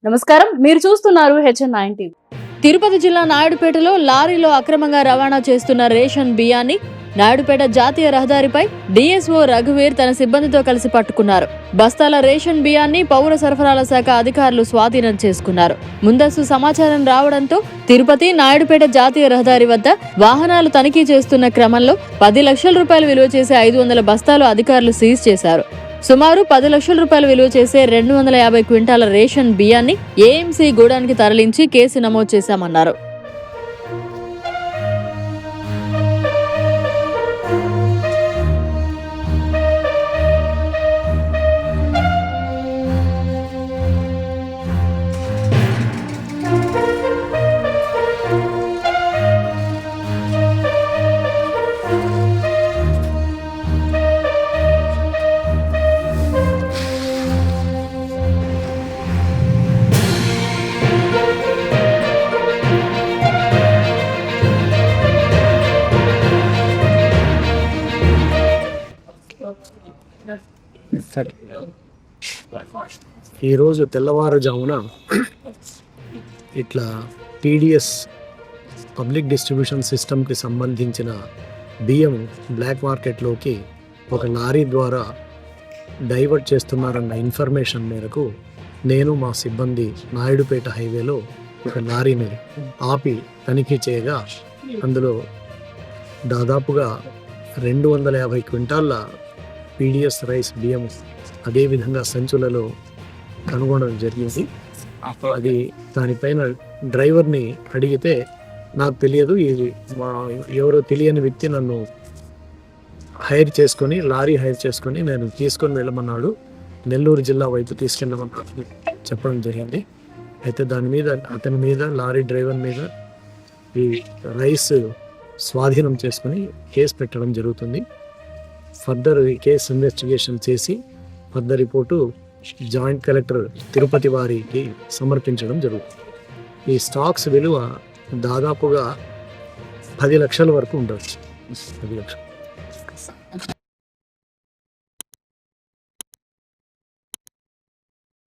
నమస్కారం, మీరు చూస్తున్నారు HN9 టీవీ. తిరుపతి జిల్లా నాయుడుపేటలో లారీలో అక్రమంగా రవాణా చేస్తున్న రేషన్ బియ్యాన్ని నాయుడుపేట జాతీయ రహదారిపై డిఎస్ఓ రఘువీర్ తన సిబ్బందితో కలిసి పట్టుకున్నారు. బస్తాల రేషన్ బియ్యాన్ని పౌర సరఫరాల శాఖ అధికారులు స్వాధీనం చేసుకున్నారు. ముందస్తు సమాచారం రావడంతో తిరుపతి నాయుడుపేట జాతీయ రహదారి వద్ద వాహనాలు తనిఖీ చేస్తున్న క్రమంలో 10 లక్షల రూపాయలు విలువ చేసే 500 బస్తాలు అధికారులు సీజ్ చేశారు. సుమారు 10 లక్షల రూపాయలు విలువ చేసే 250 క్వింటాల రేషన్ బియ్యాన్ని ఏఎంసీ గూడానికి తరలించి కేసు నమోదు చేశామన్నారు. ఈరోజు తెల్లవారుజామున ఇట్లా టీడీఎస్ పబ్లిక్ డిస్ట్రిబ్యూషన్ సిస్టమ్కి సంబంధించిన బియ్యం బ్లాక్ మార్కెట్లోకి ఒక లారీ ద్వారా డైవర్ట్ చేస్తున్నారన్న ఇన్ఫర్మేషన్ మేరకు నేను మా సిబ్బంది నాయుడుపేట హైవేలో ఒక లారీని ఆపి తనిఖీ చేయగా అందులో దాదాపుగా 250 క్వింటాళ్ళ పీడిఎస్ రైస్ బియ్యం అదేవిధంగా సంచులలో కనుగొనడం జరిగింది. అది దానిపైన డ్రైవర్ని అడిగితే నాకు తెలియదు, ఇది మా ఎవరో తెలియని వ్యక్తి నన్ను లారీ హైర్ చేసుకొని నేను తీసుకొని వెళ్ళమన్నాడు, నెల్లూరు జిల్లా వైపు తీసుకెళ్ళమన్నాడు చెప్పడం జరిగింది. అయితే దాని మీద అతని మీద లారీ డ్రైవర్ మీద ఈ రైస్ స్వాధీనం చేసుకొని కేసు పెట్టడం జరుగుతుంది. ఫర్దర్ ఈ కేసు ఇన్వెస్టిగేషన్ చేసి further report joint collector Tirupati వారికి సమర్పించడం జరుగుతుంది. ఈ స్టాక్స్ విలువ దాదాపుగా 10 లక్షల వరకు ఉండవచ్చు. 10 లక్షలు.